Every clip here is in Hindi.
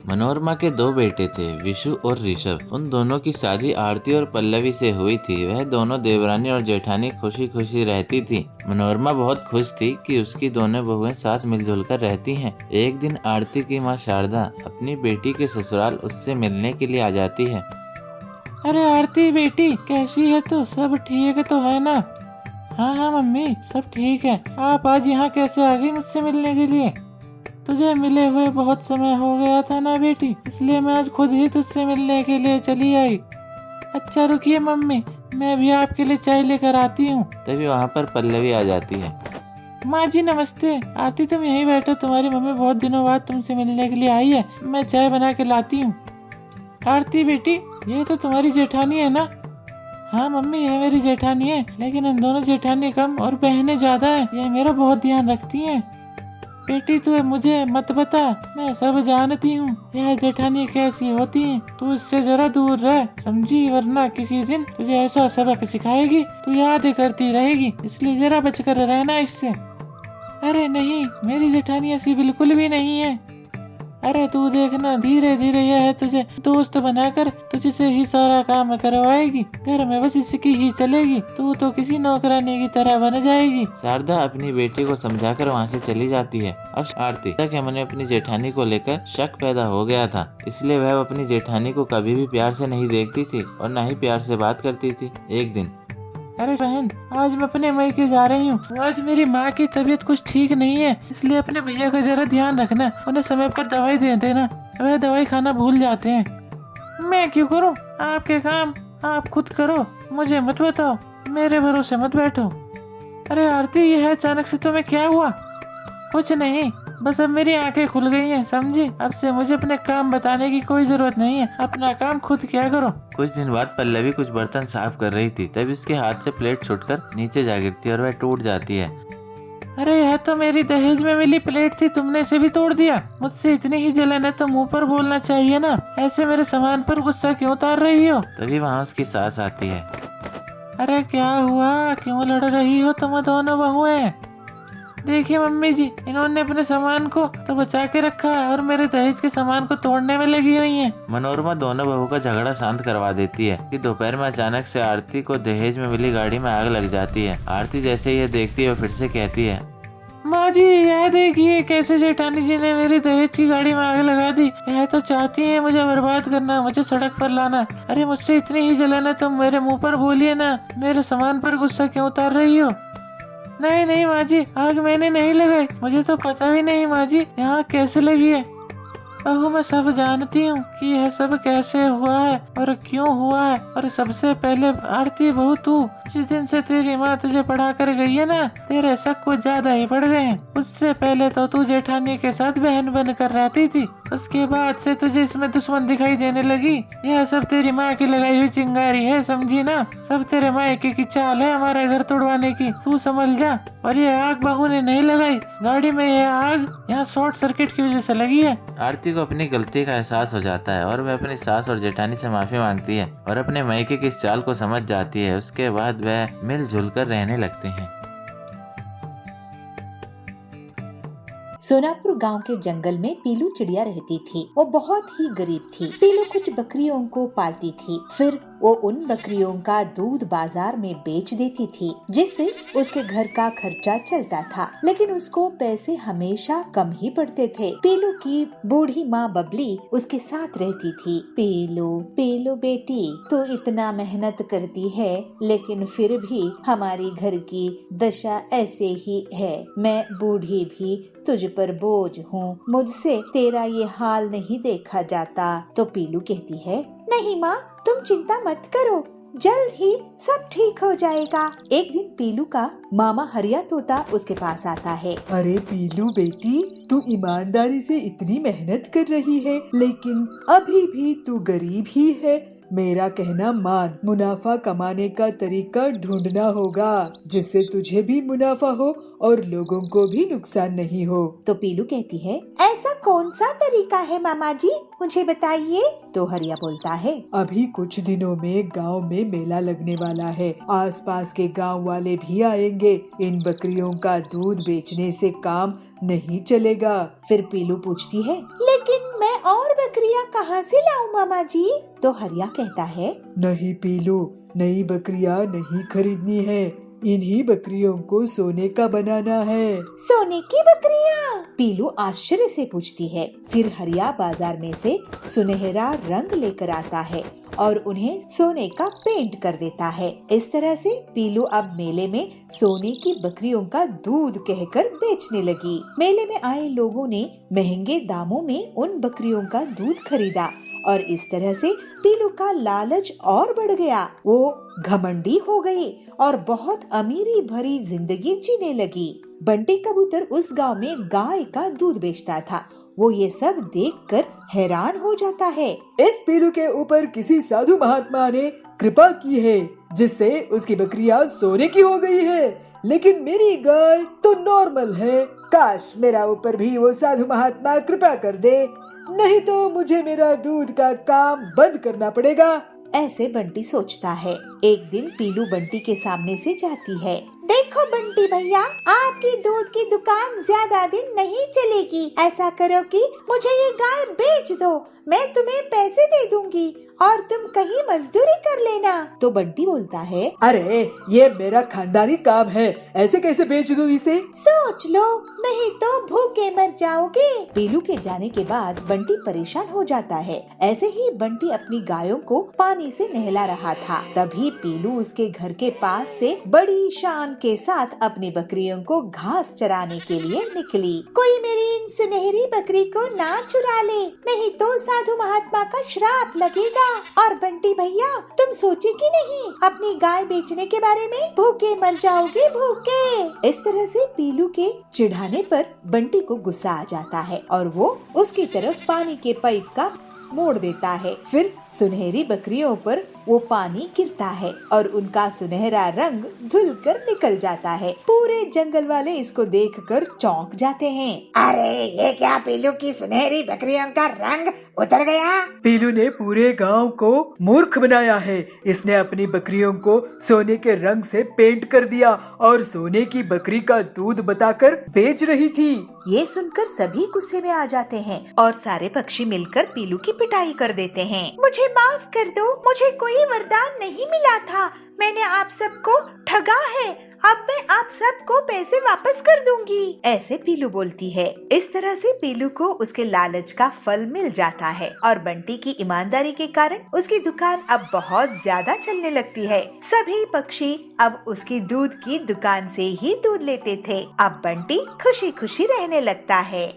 मनोरमा के दो बेटे थे, विशु और ऋषभ। उन दोनों की शादी आरती और पल्लवी से हुई थी। वह दोनों देवरानी और जेठानी खुशी खुशी रहती थी। मनोरमा बहुत खुश थी कि उसकी दोनों बहुएं साथ मिलजुल कर रहती हैं। एक दिन आरती की माँ शारदा अपनी बेटी के ससुराल उससे मिलने के लिए आ जाती है। अरे आरती बेटी, कैसी है तू? सब ठीक तो है ना? हाँ हाँ मम्मी, सब ठीक है। आप आज यहाँ कैसे आ गई मुझसे मिलने के लिए? तुझे मिले हुए बहुत समय हो गया था ना बेटी, इसलिए मैं आज खुद ही तुझसे मिलने के लिए चली आई। अच्छा रुकिए मम्मी, मैं भी आपके लिए चाय लेकर आती हूँ। तभी वहाँ पर पल्लवी आ जाती है। माँ जी नमस्ते। आरती तुम यहीं बैठो, तुम्हारी मम्मी बहुत दिनों बाद तुमसे मिलने के लिए आई है। मैं चाय बना के लाती हूँ। आरती बेटी, ये तो तुम्हारी जेठानी है ना? हाँ मम्मी, ये मेरी जेठानी है, लेकिन इन दोनों जेठानी कम और बहनें ज्यादा है। ये मेरा बहुत ध्यान रखती हैं। बेटी तू मुझे मत बता, मैं सब जानती हूँ यह जेठानी कैसी होती है। तू इससे जरा दूर रह, समझी? वरना किसी दिन तुझे ऐसा सबक सिखाएगी तू याद करती रहेगी, इसलिए जरा बचकर रहना इससे। अरे नहीं, मेरी जेठानी ऐसी बिल्कुल भी नहीं है। अरे तू देखना, धीरे धीरे यह तुझे दोस्त बनाकर तुझसे ही सारा काम करवाएगी। घर में बस इसकी ही चलेगी, तू तो किसी नौकरानी की तरह बन जाएगी। शारदा अपनी बेटी को समझाकर वहाँ से चली जाती है। अब आरती के मन में अपनी जेठानी को लेकर शक पैदा हो गया था, इसलिए वह अपनी जेठानी को कभी भी प्यार से नहीं देखती थी और न ही प्यार से बात करती थी। एक दिन, अरे बहन, आज मैं अपने मायके जा रही हूँ। आज मेरी माँ की तबीयत कुछ ठीक नहीं है, इसलिए अपने भैया का जरा ध्यान रखना। उन्हें समय पर दवाई दे देना, वह दवाई खाना भूल जाते हैं। मैं क्यों करूँ? आपके काम आप खुद करो, मुझे मत बताओ, मेरे भरोसे मत बैठो। अरे आरती, यह अचानक से तुम्हें क्या हुआ? कुछ नहीं, बस अब मेरी आंखें खुल गई हैं, समझी? अब से मुझे अपने काम बताने की कोई जरूरत नहीं है, अपना काम खुद क्या करो। कुछ दिन बाद पल्लवी कुछ बर्तन साफ कर रही थी, तभी उसके हाथ से प्लेट छूटकर नीचे जा गिरती है और वह टूट जाती है। अरे यह तो मेरी दहेज में मिली प्लेट थी, तुमने इसे भी तोड़ दिया? मुझसे इतनी ही जलन है तो मुंह पर बोलना चाहिए ना, ऐसे मेरे सामान पर गुस्सा क्यों उतार रही हो? तभी वहाँ उसकी सास आती है। अरे क्या हुआ, क्यों लड़ रही हो तुम दोनों बहुएं? देखिए मम्मी जी, इन्होंने अपने सामान को तो बचा के रखा है और मेरे दहेज के सामान को तोड़ने में लगी हुई हैं। मनोरमा दोनों बहू का झगड़ा शांत करवा देती है कि दोपहर में अचानक से आरती को दहेज में मिली गाड़ी में आग लग जाती है। आरती जैसे ये देखती है, फिर से कहती है, माँ जी यह देखिए कैसे जेठानी जी ने मेरी दहेज की गाड़ी में आग लगा दी। यह तो चाहती है मुझे बर्बाद करना, मुझे सड़क पर लाना। अरे मुझसे इतनी ही जलन है, तुम मेरे मुंह पर बोलिए ना, मेरे सामान पर गुस्सा क्यों उतार रही हो? नहीं नहीं माँ जी, आग मैंने नहीं लगाई, मुझे तो पता भी नहीं माँ जी यहाँ कैसे लगी है। बहू मैं सब जानती हूँ कि यह सब कैसे हुआ है और क्यों हुआ है। और सबसे पहले आरती बहू, तू जिस दिन से तेरी माँ तुझे पढ़ा कर गई है ना, तेरे शक कुछ ज्यादा ही बढ़ गए हैं। उससे पहले तो तू जेठानी के साथ बहन बन कर रहती थी, उसके बाद से तुझे इसमें दुश्मन दिखाई देने लगी। यह सब तेरी माँ की लगाई हुई चिंगारी है, समझी ना? सब तेरे मायके की चाल है हमारे घर तोड़वाने की, तू समझ जा। और ये आग बहू ने नहीं लगाई, गाड़ी में यह आग यहाँ शॉर्ट सर्किट की वजह से लगी है। आरती को अपनी गलती का एहसास हो जाता है और वह अपनी सास और जेठानी से माफी मांगती है और अपने मायके की इस चाल को समझ जाती है। उसके बाद वह मिलजुल कर रहने लगते हैं। सोनापुर गांव के जंगल में पीलू चिड़िया रहती थी। वो बहुत ही गरीब थी। पीलू कुछ बकरियों को पालती थी, फिर वो उन बकरियों का दूध बाजार में बेच देती थी, जिससे उसके घर का खर्चा चलता था। लेकिन उसको पैसे हमेशा कम ही पड़ते थे। पीलू की बूढ़ी माँ बबली उसके साथ रहती थी। पीलू पीलू बेटी, तू इतना मेहनत करती है, लेकिन फिर भी हमारी घर की दशा ऐसे ही है। मैं बूढ़ी भी तुझ पर बोझ हूँ, मुझसे तेरा ये हाल नहीं देखा जाता। तो पीलू कहती है, नहीं माँ, तुम चिंता मत करो, जल्द ही सब ठीक हो जाएगा। एक दिन पीलू का मामा हरिया तोता उसके पास आता है। अरे पीलू बेटी, तू ईमानदारी से इतनी मेहनत कर रही है, लेकिन अभी भी तू गरीब ही है। मेरा कहना मान, मुनाफा कमाने का तरीका ढूंढना होगा, जिससे तुझे भी मुनाफा हो और लोगों को भी नुकसान नहीं हो। तो पीलू कहती है, ऐसा कौन सा तरीका है मामा जी, मुझे बताइए। तो हरिया बोलता है, अभी कुछ दिनों में गांव में मेला लगने वाला है। आसपास के गांव वाले भी आएंगे। इन बकरियों का दूध बेचने से काम नहीं चलेगा। फिर पीलू पूछती है, लेकिन मैं और बकरियां कहाँ से लाऊं मामा जी? तो हरिया कहता है, नहीं पीलू, नई बकरियां नहीं खरीदनी है, इन्हीं बकरियों को सोने का बनाना है। सोने की बकरियां? पीलू आश्चर्य से पूछती है। फिर हरिया बाजार में से सुनहरा रंग लेकर आता है और उन्हें सोने का पेंट कर देता है। इस तरह से पीलू अब मेले में सोने की बकरियों का दूध कहकर बेचने लगी। मेले में आए लोगों ने महंगे दामों में उन बकरियों का दूध खरीदा और इस तरह से पीलू का लालच और बढ़ गया। वो घमंडी हो गई और बहुत अमीरी भरी जिंदगी जीने लगी। बंटी कबूतर उस गांव में गाय का दूध बेचता था। वो ये सब देखकर हैरान हो जाता है। इस पीलू के ऊपर किसी साधु महात्मा ने कृपा की है, जिससे उसकी बकरियां सोने की हो गई है, लेकिन मेरी गाय तो नॉर्मल है। काश मेरा ऊपर भी वो साधु महात्मा कृपा कर दे, नहीं तो मुझे मेरा दूध का काम बंद करना पड़ेगा। ऐसे बंटी सोचता है। एक दिन पीलू बंटी के सामने से जाती है। देखो बंटी भैया, आपकी दूध की दुकान ज्यादा दिन नहीं चलेगी। ऐसा करो कि मुझे ये गाय बेच दो, मैं तुम्हें पैसे दे दूंगी और तुम कहीं मजदूरी कर लेना। तो बंटी बोलता है, अरे ये मेरा खानदानी काम है, ऐसे कैसे बेच दूं इसे? सोच लो, नहीं तो भूखे मर जाओगे। पीलू के जाने के बाद बंटी परेशान हो जाता है। ऐसे ही बंटी अपनी गायों को पानी से नहला रहा था। तभी पीलू उसके घर के पास से बड़ी शान के साथ अपनी बकरियों को घास चराने के लिए निकली। कोई मेरी इन सुनहरी बकरी को ना चुरा ले, नहीं तो साधु महात्मा का श्राप लगेगा। और बंटी भैया, तुम सोचे कि नहीं अपनी गाय बेचने के बारे में? भूखे मर जाओगे, भूखे। इस तरह से पीलू के चिढ़ाने पर बंटी को गुस्सा आ जाता है और वो उसकी तरफ पानी के पाइप का मोड़ देता है। फिर सुनहरी बकरियों पर वो पानी गिरता है और उनका सुनहरा रंग धुलकर निकल जाता है। पूरे जंगल वाले इसको देखकर चौंक जाते हैं। अरे ये क्या, पीलू की सुनहरी बकरियों का रंग उतर गया? पीलू ने पूरे गांव को मूर्ख बनाया है। इसने अपनी बकरियों को सोने के रंग से पेंट कर दिया और सोने की बकरी का दूध बताकर बेच रही थी। ये सुनकर सभी गुस्से में आ जाते हैं और सारे पक्षी मिलकर पीलू की पिटाई कर देते हैं। मुझे माफ कर दो, मुझे कोई वरदान नहीं मिला था, मैंने आप सबको ठगा है। अब मैं आप सबको पैसे वापस कर दूंगी, ऐसे पीलू बोलती है। इस तरह से पीलू को उसके लालच का फल मिल जाता है और बंटी की ईमानदारी के कारण उसकी दुकान अब बहुत ज्यादा चलने लगती है। सभी पक्षी अब उसकी दूध की दुकान से ही दूध लेते थे। अब बंटी खुशी खुशी रहने लगता है।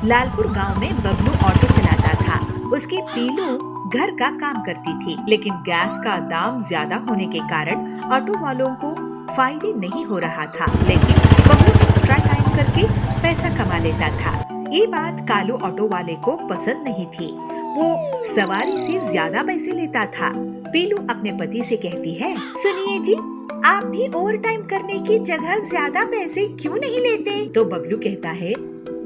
लालपुर गांव में बबलू ऑटो चलाता था। उसकी पीलू घर का काम करती थी, लेकिन गैस का दाम ज्यादा होने के कारण ऑटो वालों को फायदे नहीं हो रहा था। लेकिन बबलू एक्स्ट्रा टाइम करके पैसा कमा लेता था। ये बात कालू ऑटो वाले को पसंद नहीं थी। वो सवारी से ज्यादा पैसे लेता था। पीलू अपने पति से कहती है, सुनिए जी, आप भी ओवर टाइम करने की जगह ज्यादा पैसे क्यों नहीं लेते? तो बबलू कहता है,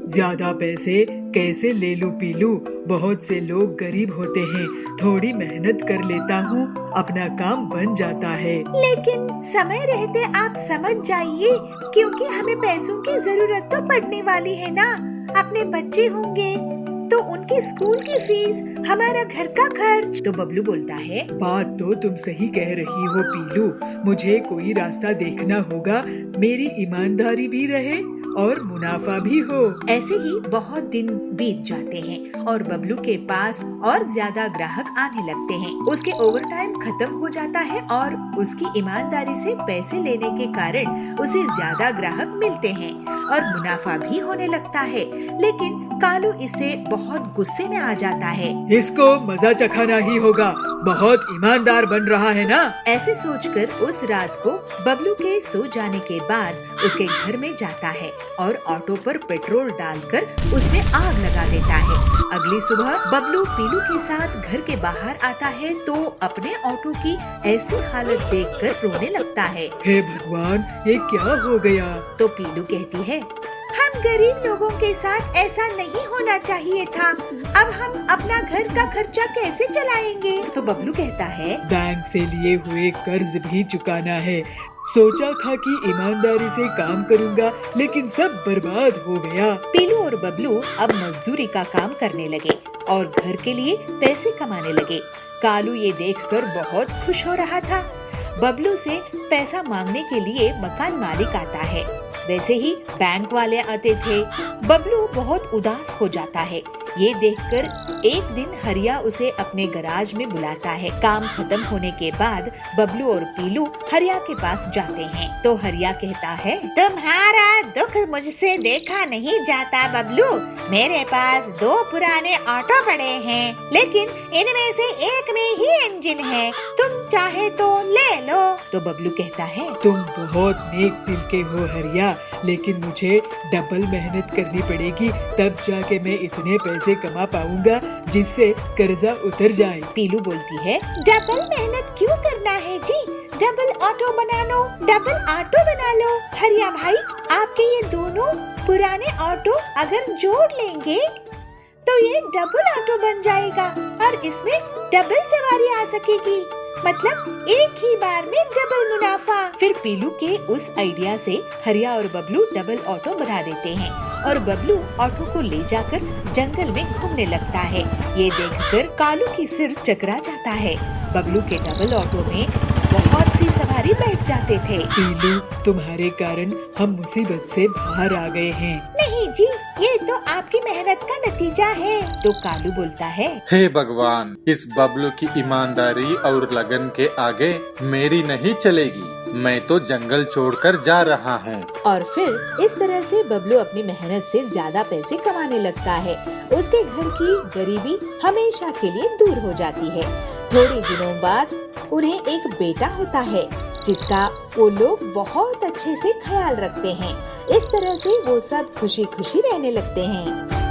ज्यादा पैसे कैसे ले लूं पीलू, बहुत से लोग गरीब होते हैं, थोड़ी मेहनत कर लेता हूँ, अपना काम बन जाता है। लेकिन समय रहते आप समझ जाइए, क्योंकि हमें पैसों की जरूरत तो पड़ने वाली है ना। अपने बच्चे होंगे तो उनकी स्कूल की फीस, हमारा घर का खर्च। तो बबलू बोलता है, बात तो तुम सही कह रही हो पीलू, मुझे कोई रास्ता देखना होगा, मेरी ईमानदारी भी रहे और मुनाफा भी हो। ऐसे ही बहुत दिन बीत जाते हैं और बबलू के पास और ज्यादा ग्राहक आने लगते हैं। उसके ओवरटाइम खत्म हो जाता है और उसकी ईमानदारी से पैसे लेने के कारण उसे ज्यादा ग्राहक मिलते हैं और मुनाफा भी होने लगता है। लेकिन कालू इससे बहुत गुस्से में आ जाता है। इसको मजा चखाना ही होगा, बहुत ईमानदार बन रहा है ना। ऐसे सोचकर उस रात को बबलू के सो जाने के बाद उसके घर में जाता है और ऑटो पर पेट्रोल डालकर उसमें आग लगा देता है। अगली सुबह बबलू पीलू के साथ घर के बाहर आता है तो अपने ऑटो की ऐसी हालत देखकर रोने लगता है। हे भगवान, ये क्या हो गया? तो पीलू कहती है, हम हम गरीब लोगों के साथ ऐसा नहीं होना चाहिए था। अब हम अपना घर का खर्चा कैसे चलाएंगे? तो बबलू कहता है, बैंक से लिए हुए कर्ज भी चुकाना है। सोचा था कि ईमानदारी से काम करूंगा, लेकिन सब बर्बाद हो गया। पीलू और बबलू अब मजदूरी का काम करने लगे और घर के लिए पैसे कमाने लगे। कालू ये देखकर बहुत खुश हो रहा था। बबलू से पैसा मांगने के लिए मकान मालिक आता है, वैसे ही बैंक वाले आते थे। बबलू बहुत उदास हो जाता है। ये देखकर एक दिन हरिया उसे अपने गराज में बुलाता है। काम खत्म होने के बाद बबलू और पीलू हरिया के पास जाते हैं। तो हरिया कहता है, तुम्हारा दुख मुझसे देखा नहीं जाता बबलू। मेरे पास 2 पुराने ऑटो पड़े हैं, लेकिन इनमें से एक में ही इंजन है। तुम चाहे तो ले लो। तो बबलू कहता है, तुम बहुत नेक दिल के हो हरिया, लेकिन मुझे डबल मेहनत करनी पड़ेगी, तब जाके मैं इतने पैसे कमा पाऊंगा जिससे कर्जा उतर जाए। पीलू बोलती है, डबल मेहनत क्यों करना है जी? डबल ऑटो बना लो, डबल ऑटो बना लो। हरिया भाई, आपके ये दोनों पुराने ऑटो अगर जोड़ लेंगे तो ये डबल ऑटो बन जाएगा और इसमें डबल सवारी आ सकेगी। मतलब एक ही बार में डबल मुनाफा। फिर पीलू के उस आइडिया से हरिया और बबलू डबल ऑटो बना देते हैं और बबलू ऑटो को ले जाकर जंगल में घूमने लगता है। ये देखकर कालू की सिर चकरा जाता है। बबलू के डबल ऑटो में बहुत सी सवारी बैठ जाते थे। पीलू, तुम्हारे कारण हम मुसीबत से बाहर आ गए हैं। नहीं जी, ये तो आपकी मेहनत का नतीजा है। तो कालू बोलता है, हे भगवान, इस बबलू की ईमानदारी और लगन के आगे मेरी नहीं चलेगी। मैं तो जंगल छोड़कर जा रहा हूँ। और फिर इस तरह से बबलू अपनी मेहनत से ज्यादा पैसे कमाने लगता है। उसके घर की गरीबी हमेशा के लिए दूर हो जाती है। थोड़े दिनों बाद उन्हें एक बेटा होता है, जिसका वो लोग बहुत अच्छे से ख्याल रखते हैं। इस तरह से वो सब खुशी खुशी रहने लगते हैं।